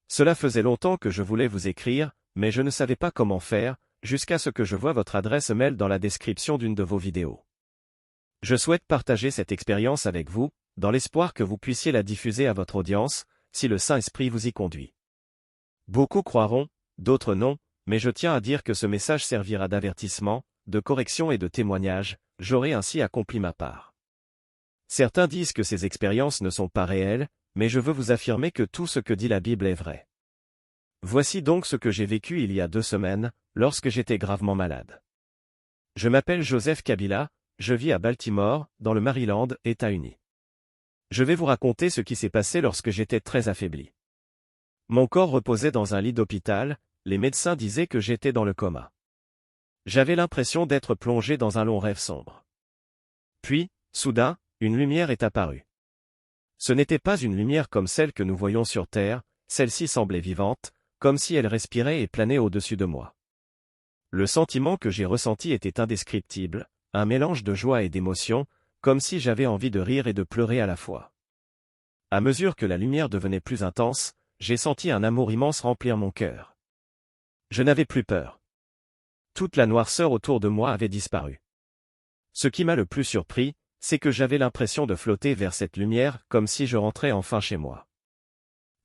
Cela faisait longtemps que je voulais vous écrire, mais je ne savais pas comment faire, jusqu'à ce que je voie votre adresse mail dans la description d'une de vos vidéos. Je souhaite partager cette expérience avec vous, dans l'espoir que vous puissiez la diffuser à votre audience, si le Saint-Esprit vous y conduit. Beaucoup croiront, d'autres non, mais je tiens à dire que ce message servira d'avertissement, de correction et de témoignage, j'aurai ainsi accompli ma part. Certains disent que ces expériences ne sont pas réelles, mais je veux vous affirmer que tout ce que dit la Bible est vrai. Voici donc ce que j'ai vécu il y a 2 semaines, lorsque j'étais gravement malade. Je m'appelle Joseph Kabila, je vis à Baltimore, dans le Maryland, États-Unis. Je vais vous raconter ce qui s'est passé lorsque j'étais très affaibli. Mon corps reposait dans un lit d'hôpital, les médecins disaient que j'étais dans le coma. J'avais l'impression d'être plongé dans un long rêve sombre. Puis, soudain, une lumière est apparue. Ce n'était pas une lumière comme celle que nous voyons sur Terre, celle-ci semblait vivante, comme si elle respirait et planait au-dessus de moi. Le sentiment que j'ai ressenti était indescriptible, un mélange de joie et d'émotion, comme si j'avais envie de rire et de pleurer à la fois. À mesure que la lumière devenait plus intense, j'ai senti un amour immense remplir mon cœur. Je n'avais plus peur. Toute la noirceur autour de moi avait disparu. Ce qui m'a le plus surpris, c'est que j'avais l'impression de flotter vers cette lumière comme si je rentrais enfin chez moi.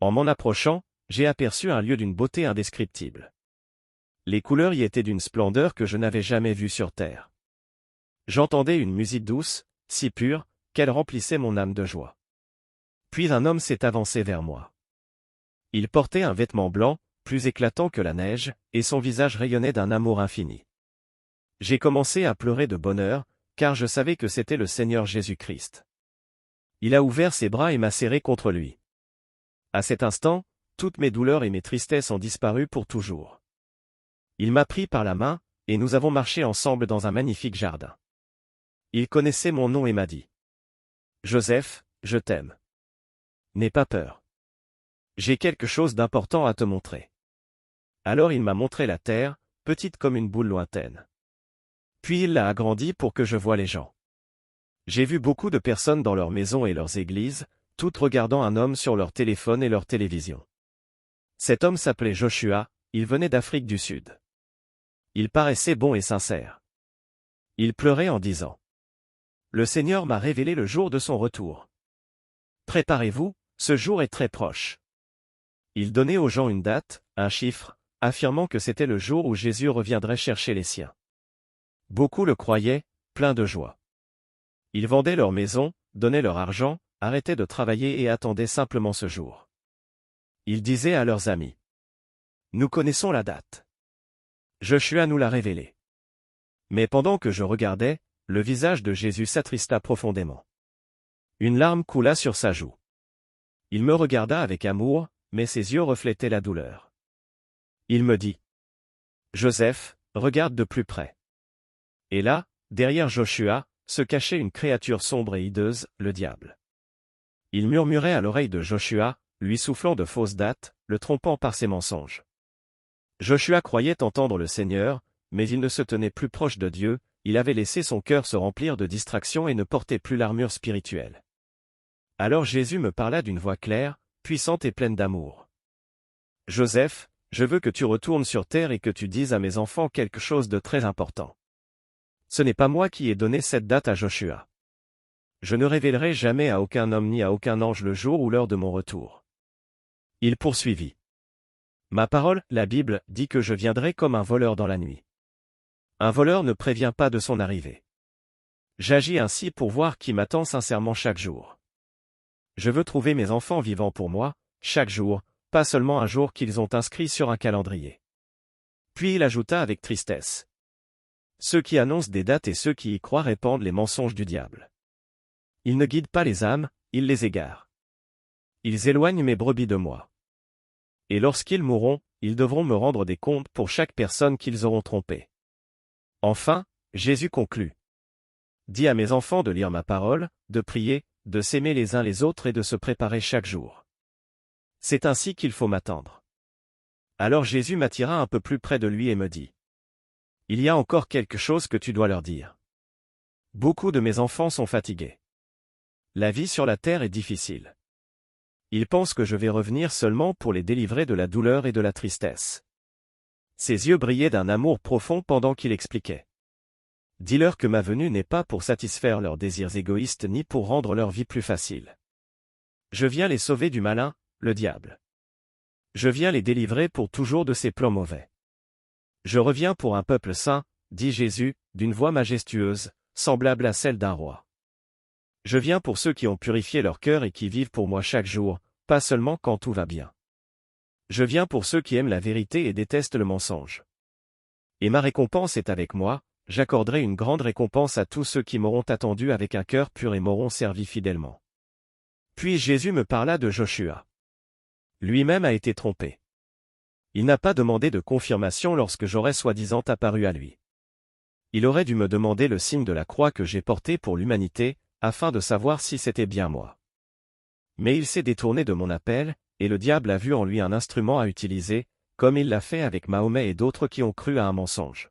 En m'en approchant, j'ai aperçu un lieu d'une beauté indescriptible. Les couleurs y étaient d'une splendeur que je n'avais jamais vue sur Terre. J'entendais une musique douce, si pure, qu'elle remplissait mon âme de joie. Puis un homme s'est avancé vers moi. Il portait un vêtement blanc, plus éclatant que la neige, et son visage rayonnait d'un amour infini. J'ai commencé à pleurer de bonheur, car je savais que c'était le Seigneur Jésus-Christ. Il a ouvert ses bras et m'a serré contre lui. À cet instant, toutes mes douleurs et mes tristesses ont disparu pour toujours. Il m'a pris par la main, et nous avons marché ensemble dans un magnifique jardin. Il connaissait mon nom et m'a dit : « Joseph, je t'aime. N'aie pas peur. J'ai quelque chose d'important à te montrer. » Alors il m'a montré la terre, petite comme une boule lointaine. Puis il l'a agrandie pour que je voie les gens. J'ai vu beaucoup de personnes dans leurs maisons et leurs églises, toutes regardant un homme sur leur téléphone et leur télévision. Cet homme s'appelait Joshua, il venait d'Afrique du Sud. Il paraissait bon et sincère. Il pleurait en disant : « Le Seigneur m'a révélé le jour de son retour. Préparez-vous, ce jour est très proche. » Il donnait aux gens une date, un chiffre, affirmant que c'était le jour où Jésus reviendrait chercher les siens. Beaucoup le croyaient, pleins de joie. Ils vendaient leur maison, donnaient leur argent, arrêtaient de travailler et attendaient simplement ce jour. Ils disaient à leurs amis : « Nous connaissons la date. Joshua nous l'a révélé. » Mais pendant que je regardais, le visage de Jésus s'attrista profondément. Une larme coula sur sa joue. Il me regarda avec amour, mais ses yeux reflétaient la douleur. Il me dit : « Joseph, regarde de plus près. » Et là, derrière Joshua, se cachait une créature sombre et hideuse, le diable. Il murmurait à l'oreille de Joshua, lui soufflant de fausses dates, le trompant par ses mensonges. Joshua croyait entendre le Seigneur, mais il ne se tenait plus proche de Dieu, il avait laissé son cœur se remplir de distractions et ne portait plus l'armure spirituelle. Alors Jésus me parla d'une voix claire, puissante et pleine d'amour. « Joseph, je veux que tu retournes sur terre et que tu dises à mes enfants quelque chose de très important. Ce n'est pas moi qui ai donné cette date à Joshua. Je ne révélerai jamais à aucun homme ni à aucun ange le jour ou l'heure de mon retour. » Il poursuivit. « Ma parole, la Bible, dit que je viendrai comme un voleur dans la nuit. Un voleur ne prévient pas de son arrivée. J'agis ainsi pour voir qui m'attend sincèrement chaque jour. Je veux trouver mes enfants vivants pour moi, chaque jour, pas seulement un jour qu'ils ont inscrit sur un calendrier. » Puis il ajouta avec tristesse : « Ceux qui annoncent des dates et ceux qui y croient répandent les mensonges du diable. Ils ne guident pas les âmes, ils les égarent. Ils éloignent mes brebis de moi. Et lorsqu'ils mourront, ils devront me rendre des comptes pour chaque personne qu'ils auront trompée. » Enfin, Jésus conclut : « Dis à mes enfants de lire ma parole, de prier, de s'aimer les uns les autres et de se préparer chaque jour. C'est ainsi qu'il faut m'attendre. » Alors Jésus m'attira un peu plus près de lui et me dit : « Il y a encore quelque chose que tu dois leur dire. Beaucoup de mes enfants sont fatigués. La vie sur la terre est difficile. Ils pensent que je vais revenir seulement pour les délivrer de la douleur et de la tristesse. » Ses yeux brillaient d'un amour profond pendant qu'il expliquait. « Dis-leur que ma venue n'est pas pour satisfaire leurs désirs égoïstes ni pour rendre leur vie plus facile. Je viens les sauver du malin, le diable. Je viens les délivrer pour toujours de ses plans mauvais. Je reviens pour un peuple saint, dit Jésus, d'une voix majestueuse, semblable à celle d'un roi. Je viens pour ceux qui ont purifié leur cœur et qui vivent pour moi chaque jour, pas seulement quand tout va bien. Je viens pour ceux qui aiment la vérité et détestent le mensonge. Et ma récompense est avec moi, j'accorderai une grande récompense à tous ceux qui m'auront attendu avec un cœur pur et m'auront servi fidèlement. » Puis Jésus me parla de Joshua. Lui-même a été trompé. Il n'a pas demandé de confirmation lorsque j'aurais soi-disant apparu à lui. Il aurait dû me demander le signe de la croix que j'ai porté pour l'humanité, afin de savoir si c'était bien moi. Mais il s'est détourné de mon appel, et le diable a vu en lui un instrument à utiliser, comme il l'a fait avec Mahomet et d'autres qui ont cru à un mensonge.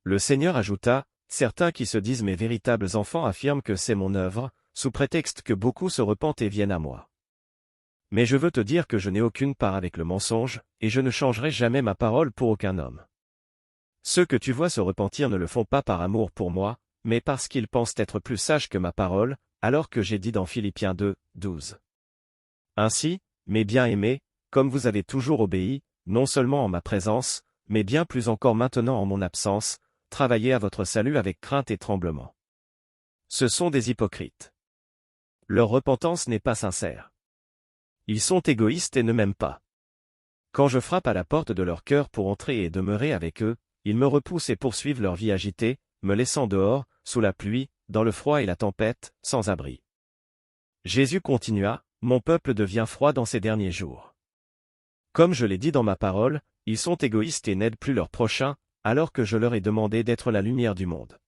Le Seigneur ajouta, « Certains qui se disent mes véritables enfants affirment que c'est mon œuvre, sous prétexte que beaucoup se repentent et viennent à moi. Mais je veux te dire que je n'ai aucune part avec le mensonge, et je ne changerai jamais ma parole pour aucun homme. Ceux que tu vois se repentir ne le font pas par amour pour moi, mais parce qu'ils pensent être plus sages que ma parole, alors que j'ai dit dans Philippiens 2, 12. Ainsi, mes bien-aimés, comme vous avez toujours obéi, non seulement en ma présence, mais bien plus encore maintenant en mon absence, travaillez à votre salut avec crainte et tremblement. Ce sont des hypocrites. Leur repentance n'est pas sincère. Ils sont égoïstes et ne m'aiment pas. Quand je frappe à la porte de leur cœur pour entrer et demeurer avec eux, ils me repoussent et poursuivent leur vie agitée, me laissant dehors, sous la pluie, dans le froid et la tempête, sans abri. » Jésus continua, « Mon peuple devient froid dans ces derniers jours. Comme je l'ai dit dans ma parole, ils sont égoïstes et n'aident plus leurs prochains, alors que je leur ai demandé d'être la lumière du monde.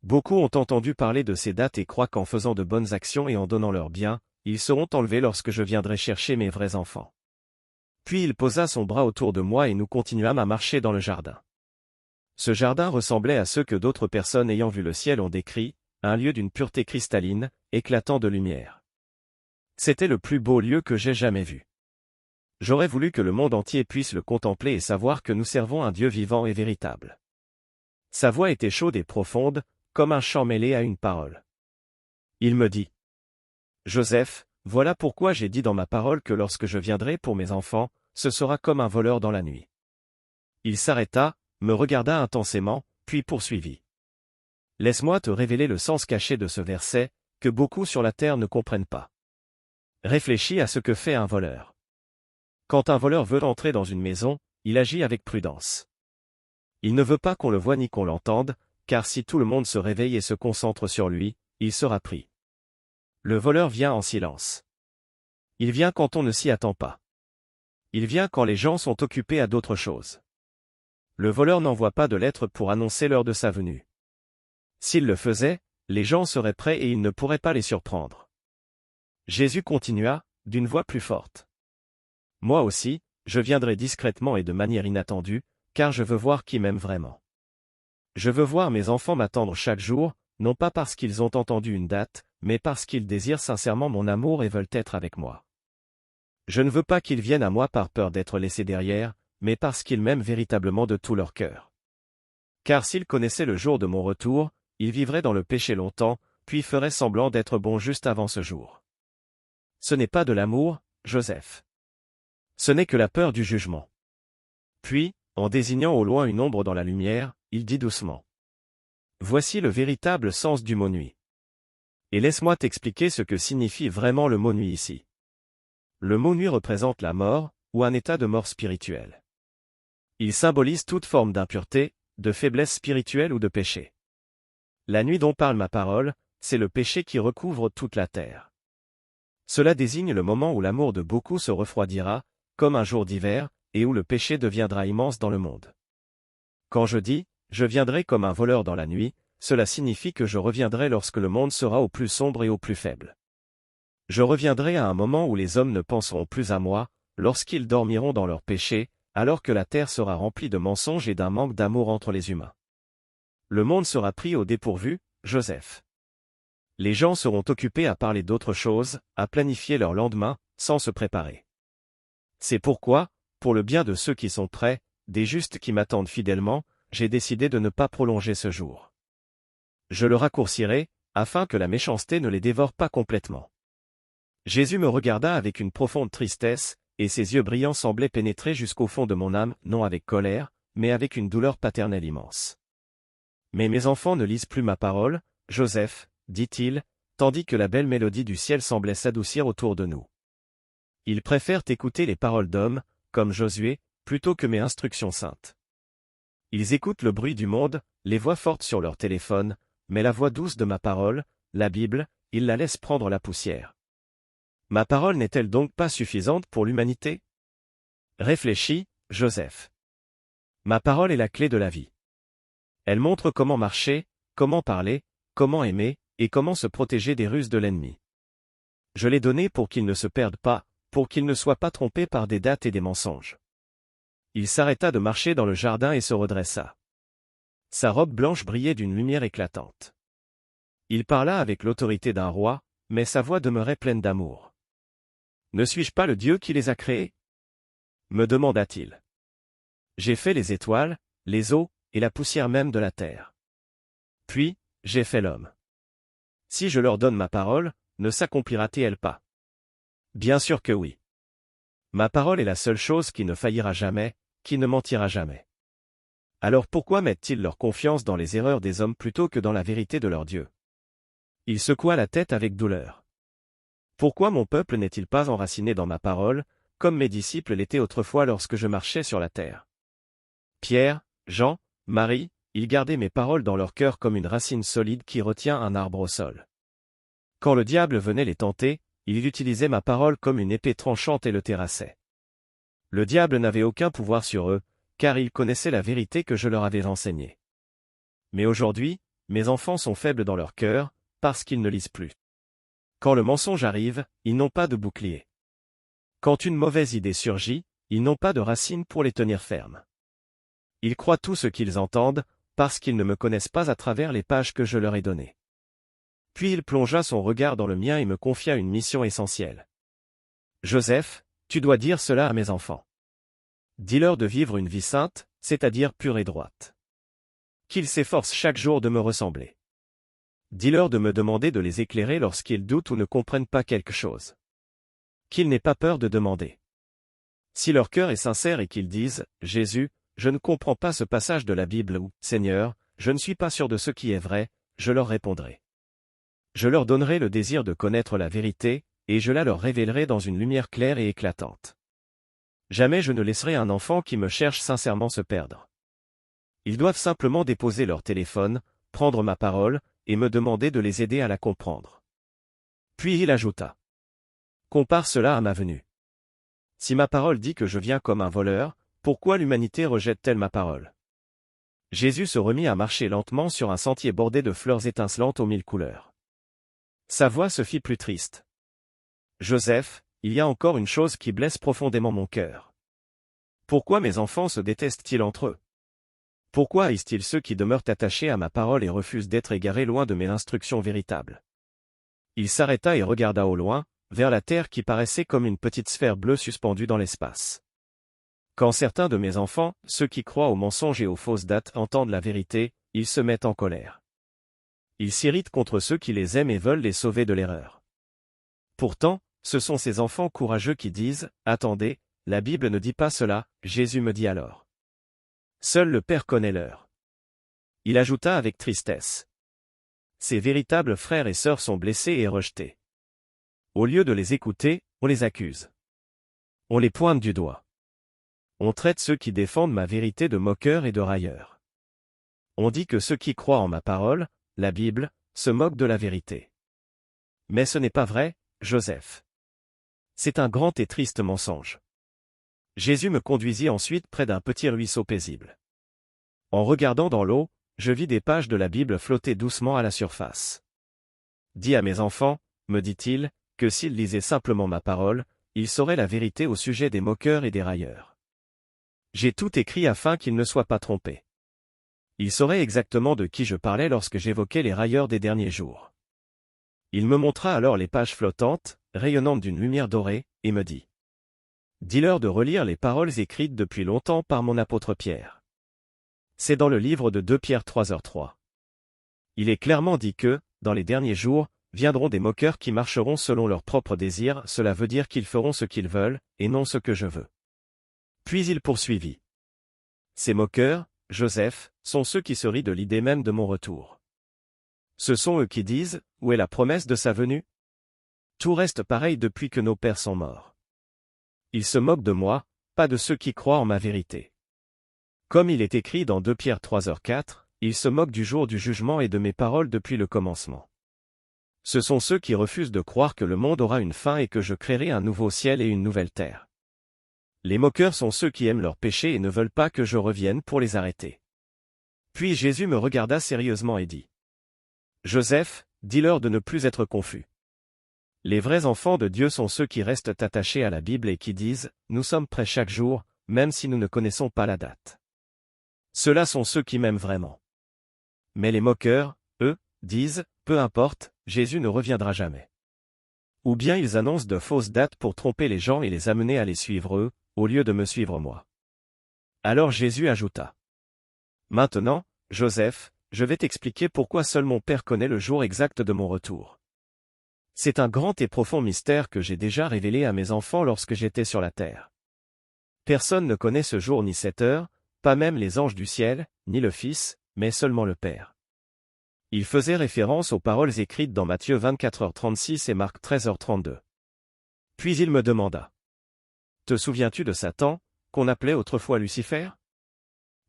Beaucoup ont entendu parler de ces dates et croient qu'en faisant de bonnes actions et en donnant leurs biens, ils seront enlevés lorsque je viendrai chercher mes vrais enfants. » Puis il posa son bras autour de moi et nous continuâmes à marcher dans le jardin. Ce jardin ressemblait à ceux que d'autres personnes ayant vu le ciel ont décrit, un lieu d'une pureté cristalline, éclatant de lumière. C'était le plus beau lieu que j'ai jamais vu. J'aurais voulu que le monde entier puisse le contempler et savoir que nous servons un Dieu vivant et véritable. Sa voix était chaude et profonde, comme un chant mêlé à une parole. Il me dit, « Joseph, voilà pourquoi j'ai dit dans ma parole que lorsque je viendrai pour mes enfants, ce sera comme un voleur dans la nuit. » Il s'arrêta, me regarda intensément, puis poursuivit. « Laisse-moi te révéler le sens caché de ce verset, que beaucoup sur la terre ne comprennent pas. Réfléchis à ce que fait un voleur. Quand un voleur veut entrer dans une maison, il agit avec prudence. Il ne veut pas qu'on le voie ni qu'on l'entende, car si tout le monde se réveille et se concentre sur lui, il sera pris. Le voleur vient en silence. Il vient quand on ne s'y attend pas. Il vient quand les gens sont occupés à d'autres choses. Le voleur n'envoie pas de lettres pour annoncer l'heure de sa venue. S'il le faisait, les gens seraient prêts et il ne pourrait pas les surprendre. » Jésus continua, d'une voix plus forte. « Moi aussi, je viendrai discrètement et de manière inattendue, car je veux voir qui m'aime vraiment. Je veux voir mes enfants m'attendre chaque jour, non pas parce qu'ils ont entendu une date, mais parce qu'ils désirent sincèrement mon amour et veulent être avec moi. Je ne veux pas qu'ils viennent à moi par peur d'être laissés derrière, mais parce qu'ils m'aiment véritablement de tout leur cœur. Car s'ils connaissaient le jour de mon retour, ils vivraient dans le péché longtemps, puis feraient semblant d'être bons juste avant ce jour. Ce n'est pas de l'amour, Joseph. Ce n'est que la peur du jugement. » Puis, en désignant au loin une ombre dans la lumière, il dit doucement. « Voici le véritable sens du mot nuit. Et laisse-moi t'expliquer ce que signifie vraiment le mot nuit ici. Le mot nuit représente la mort, ou un état de mort spirituelle. Il symbolise toute forme d'impureté, de faiblesse spirituelle ou de péché. La nuit dont parle ma parole, c'est le péché qui recouvre toute la terre. Cela désigne le moment où l'amour de beaucoup se refroidira, comme un jour d'hiver, et où le péché deviendra immense dans le monde. Quand je dis « je viendrai comme un voleur dans la nuit », cela signifie que je reviendrai lorsque le monde sera au plus sombre et au plus faible. Je reviendrai à un moment où les hommes ne penseront plus à moi, lorsqu'ils dormiront dans leurs péchés, alors que la terre sera remplie de mensonges et d'un manque d'amour entre les humains. Le monde sera pris au dépourvu, Joseph. Les gens seront occupés à parler d'autre chose, à planifier leur lendemain, sans se préparer. C'est pourquoi, pour le bien de ceux qui sont prêts, des justes qui m'attendent fidèlement, j'ai décidé de ne pas prolonger ce jour. Je le raccourcirai, afin que la méchanceté ne les dévore pas complètement. Jésus me regarda avec une profonde tristesse, et ses yeux brillants semblaient pénétrer jusqu'au fond de mon âme, non avec colère, mais avec une douleur paternelle immense. Mais mes enfants ne lisent plus ma parole, Joseph, dit-il, tandis que la belle mélodie du ciel semblait s'adoucir autour de nous. Ils préfèrent écouter les paroles d'hommes, comme Josué, plutôt que mes instructions saintes. Ils écoutent le bruit du monde, les voix fortes sur leur téléphone, mais la voix douce de ma parole, la Bible, ils la laissent prendre la poussière. Ma parole n'est-elle donc pas suffisante pour l'humanité? Réfléchis, Joseph. Ma parole est la clé de la vie. Elle montre comment marcher, comment parler, comment aimer, et comment se protéger des ruses de l'ennemi. Je l'ai donnée pour qu'ils ne se perdent pas, pour qu'ils ne soient pas trompés par des dates et des mensonges. Il s'arrêta de marcher dans le jardin et se redressa. Sa robe blanche brillait d'une lumière éclatante. Il parla avec l'autorité d'un roi, mais sa voix demeurait pleine d'amour. « Ne suis-je pas le Dieu qui les a créés ?» me demanda-t-il. « J'ai fait les étoiles, les eaux, et la poussière même de la terre. Puis, j'ai fait l'homme. Si je leur donne ma parole, ne s'accomplira-t-elle pas? Bien sûr que oui. Ma parole est la seule chose qui ne faillira jamais, qui ne mentira jamais. Alors pourquoi mettent-ils leur confiance dans les erreurs des hommes plutôt que dans la vérité de leur Dieu? Il secoua la tête avec douleur. Pourquoi mon peuple n'est-il pas enraciné dans ma parole, comme mes disciples l'étaient autrefois lorsque je marchais sur la terre? Pierre, Jean, Marie, ils gardaient mes paroles dans leur cœur comme une racine solide qui retient un arbre au sol. Quand le diable venait les tenter, il utilisait ma parole comme une épée tranchante et le terrassait. Le diable n'avait aucun pouvoir sur eux, car il connaissait la vérité que je leur avais enseignée. Mais aujourd'hui, mes enfants sont faibles dans leur cœur, parce qu'ils ne lisent plus. Quand le mensonge arrive, ils n'ont pas de bouclier. Quand une mauvaise idée surgit, ils n'ont pas de racines pour les tenir fermes. Ils croient tout ce qu'ils entendent, parce qu'ils ne me connaissent pas à travers les pages que je leur ai données. Puis il plongea son regard dans le mien et me confia une mission essentielle. Joseph, tu dois dire cela à mes enfants. Dis-leur de vivre une vie sainte, c'est-à-dire pure et droite. Qu'ils s'efforcent chaque jour de me ressembler. Dis-leur de me demander de les éclairer lorsqu'ils doutent ou ne comprennent pas quelque chose. Qu'ils n'aient pas peur de demander. Si leur cœur est sincère et qu'ils disent « Jésus, je ne comprends pas ce passage de la Bible » ou « Seigneur, je ne suis pas sûr de ce qui est vrai », je leur répondrai. Je leur donnerai le désir de connaître la vérité, et je la leur révélerai dans une lumière claire et éclatante. Jamais je ne laisserai un enfant qui me cherche sincèrement se perdre. Ils doivent simplement déposer leur téléphone, prendre ma parole, et me demander de les aider à la comprendre. Puis il ajouta. Compare cela à ma venue. Si ma parole dit que je viens comme un voleur, pourquoi l'humanité rejette-t-elle ma parole? Jésus se remit à marcher lentement sur un sentier bordé de fleurs étincelantes aux 1000 couleurs. Sa voix se fit plus triste. Joseph, il y a encore une chose qui blesse profondément mon cœur. Pourquoi mes enfants se détestent-ils entre eux? Pourquoi haïssent-ils ceux qui demeurent attachés à ma parole et refusent d'être égarés loin de mes instructions véritables? Il s'arrêta et regarda au loin, vers la terre qui paraissait comme une petite sphère bleue suspendue dans l'espace. Quand certains de mes enfants, ceux qui croient aux mensonges et aux fausses dates, entendent la vérité, ils se mettent en colère. Ils s'irritent contre ceux qui les aiment et veulent les sauver de l'erreur. Pourtant, ce sont ces enfants courageux qui disent « Attendez, la Bible ne dit pas cela », Jésus me dit alors. Seul le Père connaît l'heure. Il ajouta avec tristesse. Ces véritables frères et sœurs sont blessés et rejetés. Au lieu de les écouter, on les accuse. On les pointe du doigt. On traite ceux qui défendent ma vérité de moqueurs et de railleurs. On dit que ceux qui croient en ma parole, la Bible, se moquent de la vérité. Mais ce n'est pas vrai, Joseph. C'est un grand et triste mensonge. Jésus me conduisit ensuite près d'un petit ruisseau paisible. En regardant dans l'eau, je vis des pages de la Bible flotter doucement à la surface. Dis à mes enfants, me dit-il, que s'ils lisaient simplement ma parole, ils sauraient la vérité au sujet des moqueurs et des railleurs. J'ai tout écrit afin qu'ils ne soient pas trompés. Ils sauraient exactement de qui je parlais lorsque j'évoquais les railleurs des derniers jours. Il me montra alors les pages flottantes, rayonnantes d'une lumière dorée, et me dit: dis-leur de relire les paroles écrites depuis longtemps par mon apôtre Pierre. C'est dans le livre de 2 Pierre 3h3. Il est clairement dit que, dans les derniers jours, viendront des moqueurs qui marcheront selon leurs propres désirs, cela veut dire qu'ils feront ce qu'ils veulent, et non ce que je veux. Puis il poursuivit. Ces moqueurs, Joseph, sont ceux qui se rient de l'idée même de mon retour. Ce sont eux qui disent, où est la promesse de sa venue? Tout reste pareil depuis que nos pères sont morts. Ils se moquent de moi, pas de ceux qui croient en ma vérité. Comme il est écrit dans 2 Pierre 3h4, ils se moquent du jour du jugement et de mes paroles depuis le commencement. Ce sont ceux qui refusent de croire que le monde aura une fin et que je créerai un nouveau ciel et une nouvelle terre. Les moqueurs sont ceux qui aiment leurs péchés et ne veulent pas que je revienne pour les arrêter. Puis Jésus me regarda sérieusement et dit: Joseph, dis-leur de ne plus être confus. Les vrais enfants de Dieu sont ceux qui restent attachés à la Bible et qui disent: nous sommes prêts chaque jour, même si nous ne connaissons pas la date. Ceux-là sont ceux qui m'aiment vraiment. Mais les moqueurs, eux, disent: peu importe, Jésus ne reviendra jamais. Ou bien ils annoncent de fausses dates pour tromper les gens et les amener à les suivre eux, au lieu de me suivre moi. Alors Jésus ajouta: maintenant, Joseph, je vais t'expliquer pourquoi seul mon Père connaît le jour exact de mon retour. C'est un grand et profond mystère que j'ai déjà révélé à mes enfants lorsque j'étais sur la terre. Personne ne connaît ce jour ni cette heure, pas même les anges du ciel, ni le Fils, mais seulement le Père. Il faisait référence aux paroles écrites dans Matthieu 24h36 et Marc 13h32. Puis il me demanda: te souviens-tu de Satan, qu'on appelait autrefois Lucifer?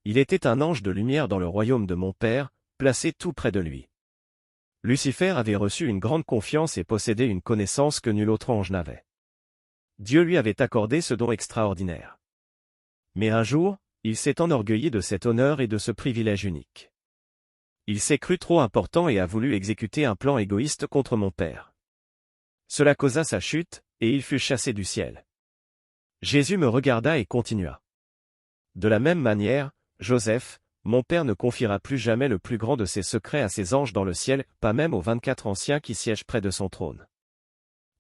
Il était un ange de lumière dans le royaume de mon Père, placé tout près de lui. Lucifer avait reçu une grande confiance et possédait une connaissance que nul autre ange n'avait. Dieu lui avait accordé ce don extraordinaire. Mais un jour, il s'est enorgueilli de cet honneur et de ce privilège unique. Il s'est cru trop important et a voulu exécuter un plan égoïste contre mon Père. Cela causa sa chute, et il fut chassé du ciel. Jésus me regarda et continua: de la même manière, Joseph, mon Père ne confiera plus jamais le plus grand de ses secrets à ses anges dans le ciel, pas même aux 24 anciens qui siègent près de son trône.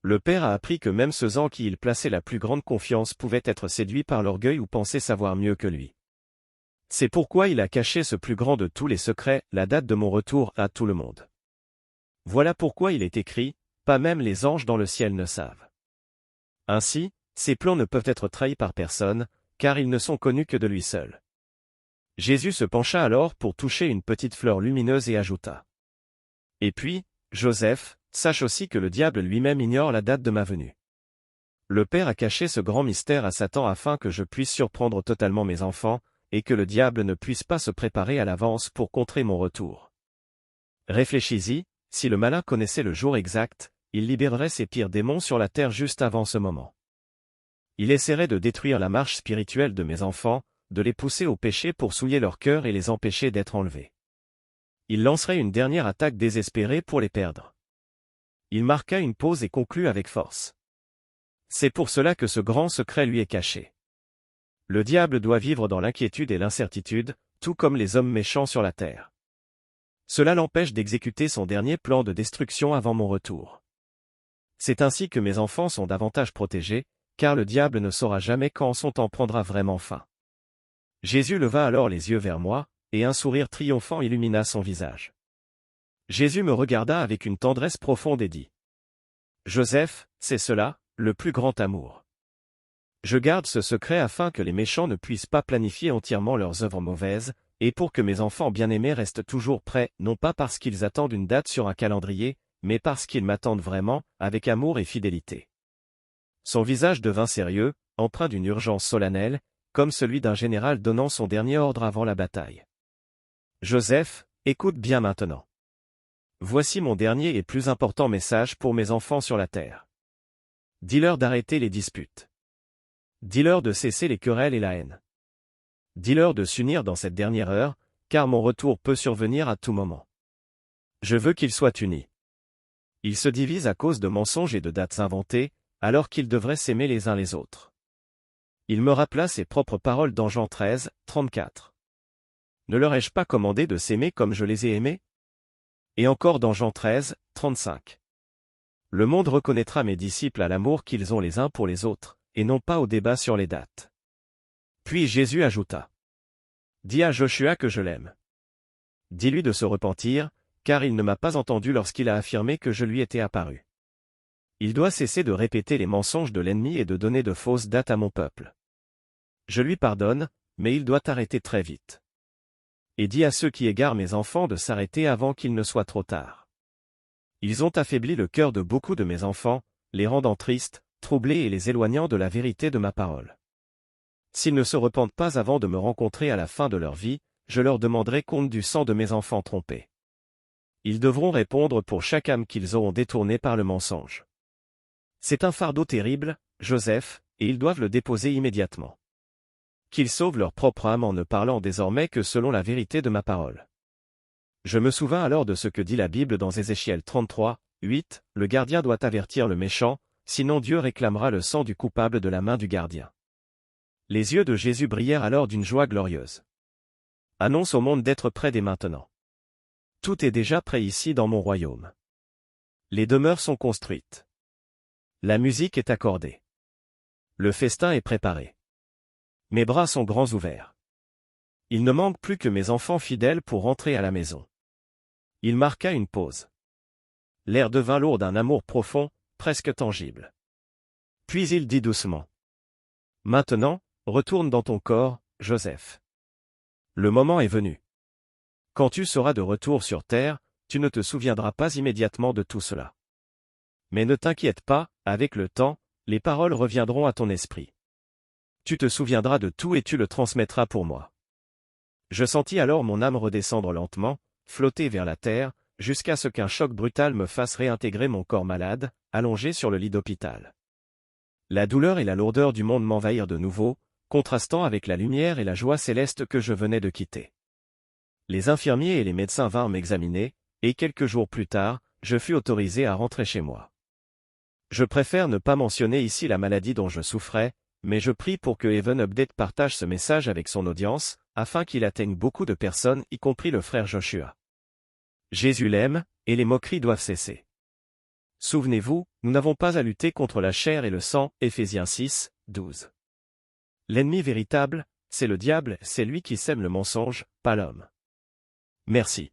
Le Père a appris que même ceux en qui il plaçait la plus grande confiance pouvaient être séduits par l'orgueil ou penser savoir mieux que lui. C'est pourquoi il a caché ce plus grand de tous les secrets, la date de mon retour, à tout le monde. Voilà pourquoi il est écrit: pas même les anges dans le ciel ne savent. Ainsi, ses plans ne peuvent être trahis par personne, car ils ne sont connus que de lui seul. Jésus se pencha alors pour toucher une petite fleur lumineuse et ajouta: et puis, Joseph, sache aussi que le diable lui-même ignore la date de ma venue. Le Père a caché ce grand mystère à Satan afin que je puisse surprendre totalement mes enfants, et que le diable ne puisse pas se préparer à l'avance pour contrer mon retour. Réfléchis-y, si le malin connaissait le jour exact, il libérerait ses pires démons sur la terre juste avant ce moment. Il essaierait de détruire la marche spirituelle de mes enfants, de les pousser au péché pour souiller leur cœur et les empêcher d'être enlevés. Il lancerait une dernière attaque désespérée pour les perdre. Il marqua une pause et conclut avec force: c'est pour cela que ce grand secret lui est caché. Le diable doit vivre dans l'inquiétude et l'incertitude, tout comme les hommes méchants sur la terre. Cela l'empêche d'exécuter son dernier plan de destruction avant mon retour. C'est ainsi que mes enfants sont davantage protégés, car le diable ne saura jamais quand son temps prendra vraiment fin. Jésus leva alors les yeux vers moi, et un sourire triomphant illumina son visage. Jésus me regarda avec une tendresse profonde et dit: Joseph, c'est cela, le plus grand amour. Je garde ce secret afin que les méchants ne puissent pas planifier entièrement leurs œuvres mauvaises, et pour que mes enfants bien-aimés restent toujours prêts, non pas parce qu'ils attendent une date sur un calendrier, mais parce qu'ils m'attendent vraiment, avec amour et fidélité. Son visage devint sérieux, empreint d'une urgence solennelle, comme celui d'un général donnant son dernier ordre avant la bataille. Joseph, écoute bien maintenant. Voici mon dernier et plus important message pour mes enfants sur la terre. Dis-leur d'arrêter les disputes. Dis-leur de cesser les querelles et la haine. Dis-leur de s'unir dans cette dernière heure, car mon retour peut survenir à tout moment. Je veux qu'ils soient unis. Ils se divisent à cause de mensonges et de dates inventées, alors qu'ils devraient s'aimer les uns les autres. Il me rappela ses propres paroles dans Jean 13, 34. Ne leur ai-je pas commandé de s'aimer comme je les ai aimés? Et encore dans Jean 13, 35. Le monde reconnaîtra mes disciples à l'amour qu'ils ont les uns pour les autres, et non pas au débat sur les dates. Puis Jésus ajouta. Dis à Joshua que je l'aime. Dis-lui de se repentir, car il ne m'a pas entendu lorsqu'il a affirmé que je lui étais apparu. Il doit cesser de répéter les mensonges de l'ennemi et de donner de fausses dates à mon peuple. Je lui pardonne, mais il doit arrêter très vite. Et dis à ceux qui égarent mes enfants de s'arrêter avant qu'il ne soit trop tard. Ils ont affaibli le cœur de beaucoup de mes enfants, les rendant tristes, troublés et les éloignant de la vérité de ma parole. S'ils ne se repentent pas avant de me rencontrer à la fin de leur vie, je leur demanderai compte du sang de mes enfants trompés. Ils devront répondre pour chaque âme qu'ils auront détournée par le mensonge. C'est un fardeau terrible, Joseph, et ils doivent le déposer immédiatement. Qu'ils sauvent leur propre âme en ne parlant désormais que selon la vérité de ma parole. Je me souvins alors de ce que dit la Bible dans Ézéchiel 33, 8, le gardien doit avertir le méchant, sinon Dieu réclamera le sang du coupable de la main du gardien. Les yeux de Jésus brillèrent alors d'une joie glorieuse. Annonce au monde d'être prêt dès maintenant. Tout est déjà prêt ici dans mon royaume. Les demeures sont construites. La musique est accordée. Le festin est préparé. Mes bras sont grands ouverts. Il ne manque plus que mes enfants fidèles pour rentrer à la maison. Il marqua une pause. L'air devint lourd d'un amour profond, presque tangible. Puis il dit doucement. Maintenant, retourne dans ton corps, Joseph. Le moment est venu. Quand tu seras de retour sur terre, tu ne te souviendras pas immédiatement de tout cela. Mais ne t'inquiète pas, avec le temps, les paroles reviendront à ton esprit. Tu te souviendras de tout et tu le transmettras pour moi. Je sentis alors mon âme redescendre lentement, flotter vers la terre, jusqu'à ce qu'un choc brutal me fasse réintégrer mon corps malade, allongé sur le lit d'hôpital. La douleur et la lourdeur du monde m'envahirent de nouveau, contrastant avec la lumière et la joie céleste que je venais de quitter. Les infirmiers et les médecins vinrent m'examiner, et quelques jours plus tard, je fus autorisé à rentrer chez moi. Je préfère ne pas mentionner ici la maladie dont je souffrais, mais je prie pour que Heaven Update partage ce message avec son audience, afin qu'il atteigne beaucoup de personnes, y compris le frère Joshua. Jésus l'aime, et les moqueries doivent cesser. Souvenez-vous, nous n'avons pas à lutter contre la chair et le sang, Éphésiens 6, 12. L'ennemi véritable, c'est le diable, c'est lui qui sème le mensonge, pas l'homme. Merci.